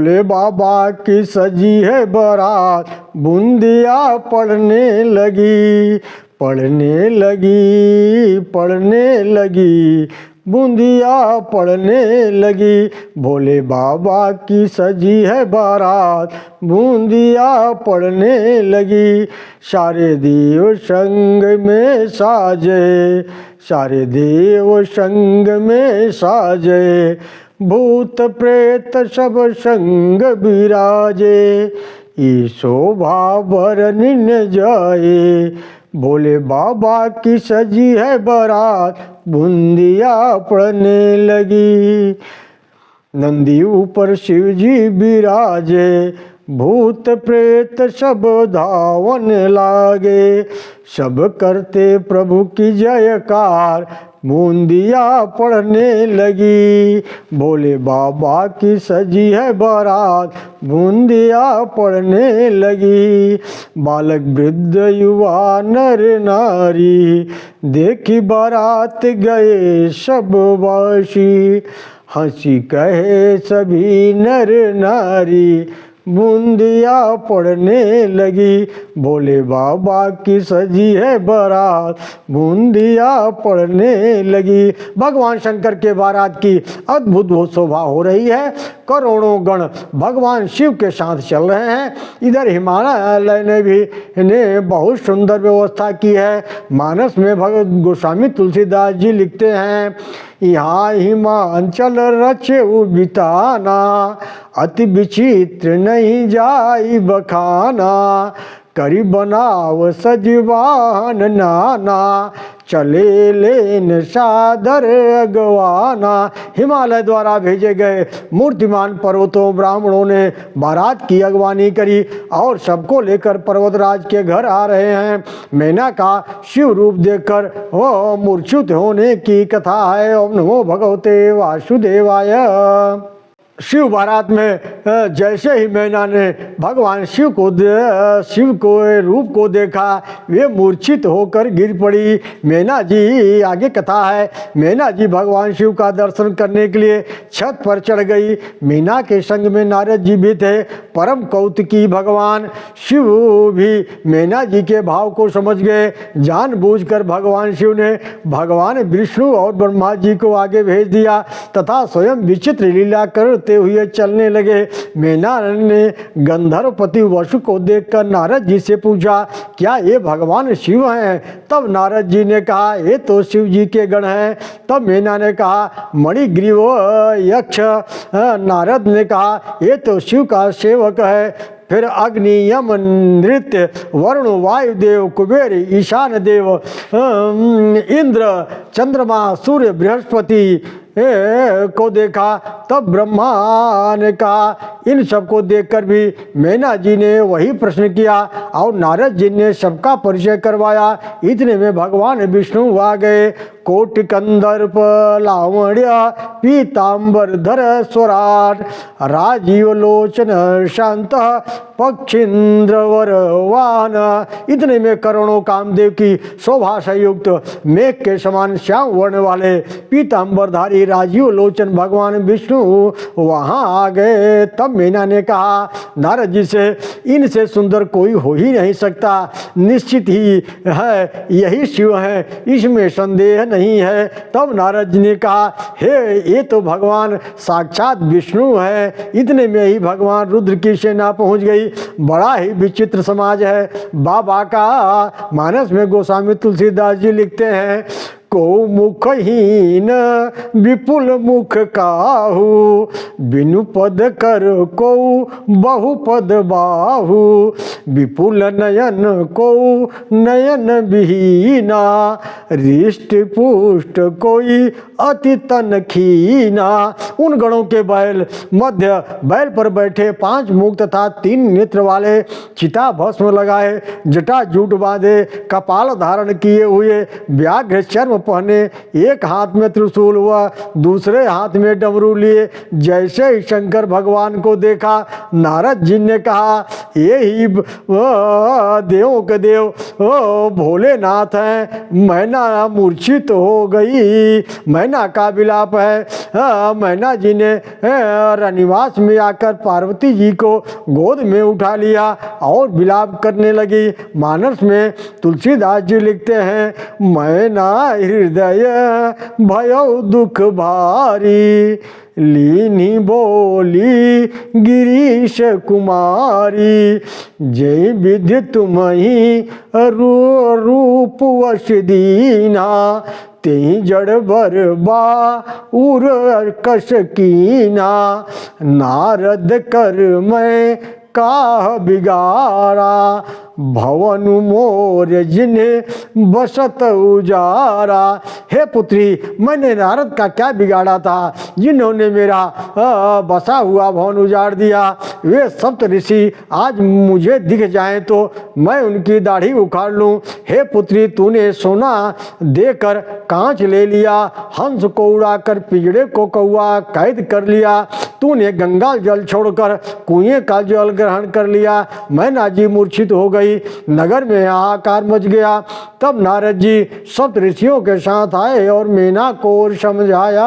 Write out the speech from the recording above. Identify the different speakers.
Speaker 1: भोले बाबा की सजी है बारात, बूंदिया पड़ने लगी, पड़ने लगी, पड़ने लगी, बूंदिया पड़ने लगी। भोले बाबा की सजी है बारात, बूंदिया पड़ने लगी। सारे देव संग में साजे, सारे देव संग में साजे, भूत प्रेत सब संग विराजे, ई शोभा बरनी न जाए। भोले बाबा की सजी है बारात, बूंदिया पड़ने लगी। नंदी ऊपर शिव जी विराजे, भूत प्रेत सब धावन लागे, सब करते प्रभु की जयकार, बूंदिया पड़ने लगी। भोले बाबा की सजी है बारात, बूंदिया पड़ने लगी। बालक वृद्ध युवा नर नारी, देखी बारात गए सब वासी, हंसी कहे सभी नर नारी, बूंदिया पड़ने लगी। भोले बाबा की सजी है बारात, बूंदिया पड़ने लगी। भगवान शंकर के बारात की अद्भुत शोभा हो रही है। करोड़ों गण भगवान शिव के साथ चल रहे हैं। इधर हिमालय ने बहुत सुंदर व्यवस्था की है। मानस में भगवत गोस्वामी तुलसीदास जी लिखते हैं, यहाँ हिमांचल रचे बिताना, अति विचित्र नहीं जाई बखाना, करी बनाव सजवान नाना, चले लेन सादर अगवाना। हिमालय द्वारा भेजे गए मूर्तिमान पर्वतों ब्राह्मणों ने बारात की अगवानी करी और सबको लेकर पर्वतराज के घर आ रहे हैं। मैना का शिव रूप देखकर वो मूर्छित होने की कथा है। ओम नमो भगवते वासुदेवाय। शिव बारात में जैसे ही मैना ने भगवान शिव को रूप को देखा, वे मूर्छित होकर गिर पड़ी। मैना जी, आगे कथा है, मैना जी भगवान शिव का दर्शन करने के लिए छत पर चढ़ गई। मैना के संग में नारद जी भी थे। परम कौतुकी भगवान शिव भी मैना जी के भाव को समझ गए। जानबूझकर भगवान शिव ने भगवान विष्णु और ब्रह्मा जी को आगे भेज दिया तथा स्वयं विचित्र लीला करते हुए चलने लगे। मैना ने गंधर्वपति वसु को देखकर नारद जी से पूछा, क्या ये भगवान शिव हैं? तब नारद जी ने कहा, ये तो शिव जी के गण हैं। तब मैना ने कहा, मणिग्रीव यक्ष। नारद ने कहा, ये तो शिव का सेवक है। फिर अग्नि, यम, नृत्य, वरुण, वायुदेव, कुबेर, ईशान देव, इंद्र, चंद्रमा, सूर्य, बृहस्पति को देखा। तब ब्रह्मा ने कहा, इन सबको देखकर भी मैना जी ने वही प्रश्न किया और नारद जी ने सबका परिचय करवाया। इतने में भगवान विष्णु आ गए। कोटि कंदर्प लावण्य पीतांबर धर स्वराट, राजीव लोचन शांत पक्षींद्र वरवान। इतने में करोड़ों कामदेव की शोभा से युक्त मेघ के समान श्याम वर्ण वाले पीतांबरधारी राजीव लोचन भगवान विष्णु वहां आ गए। तब मैना ने कहा नारद जी से, इनसे सुंदर कोई हो ही नहीं सकता, निश्चित ही है यही शिव है, इसमें संदेह नहीं है। तब नारद जी ने कहा, हे ये तो भगवान साक्षात विष्णु है। इतने में ही भगवान रुद्र की सेना पहुंच गई। बड़ा ही विचित्र समाज है बाबा का। मानस में गोस्वामी तुलसीदास जी लिखते हैं, को मुखहीन विपुल मुख काहू, बिनु पद कर को बहुपद बाहू, विपुल नयन को नयन विहीना, रिष्ट पुष्ट कोई अति तन खीना। उन गणों के बैल मध्य बैल पर बैठे 5 मुख तथा 3 नेत्र वाले, चिता भस्म लगाए, जटा जूट बांधे, कपाल धारण किए हुए, व्याघ्र चर्म पहने, एक हाथ में त्रिशूल हुआ, दूसरे हाथ में डमरू लिए, जैसे ही शंकर भगवान को देखा, नारद जी ने कहा, ये ही देवों के देव भोलेनाथ हैं। मैना मूर्छित हो गई। मैना मैना का विलाप है। मैना जी ने रनिवास में आकर पार्वती जी को गोद में उठा लिया और विलाप करने लगी। मानस में तुलसीदास जी लिखते हैं, मैना हृदय भयो दुख भारी, लीनी बोली गिरीश कुमारी, जय विधि तुम्ही रूप वश दीना, तेहि जड़ बरबा उर कश कीना, नारद कर मैं काह बिगाड़ा, भवन मोर जिन्हें बसत उजारा। हे पुत्री, मैंने नारद का क्या बिगाड़ा था जिन्होंने मेरा बसा हुआ भवन उजाड़ दिया। वे सप्त ऋषि आज मुझे दिख जाएं तो मैं उनकी दाढ़ी उखाड़ लूं। हे पुत्री, तूने सोना देकर कांच ले लिया, हंस को उड़ाकर पिंजड़े को कौआ कैद कर लिया, तूने गंगा जल छोड़कर कुएं का जल ग्रहण कर लिया। मैना जी मूर्छित हो गई, नगर में हाहाकार मच गया। तब नारद जी सप्त ऋषियों के साथ आए और मैना को समझाया।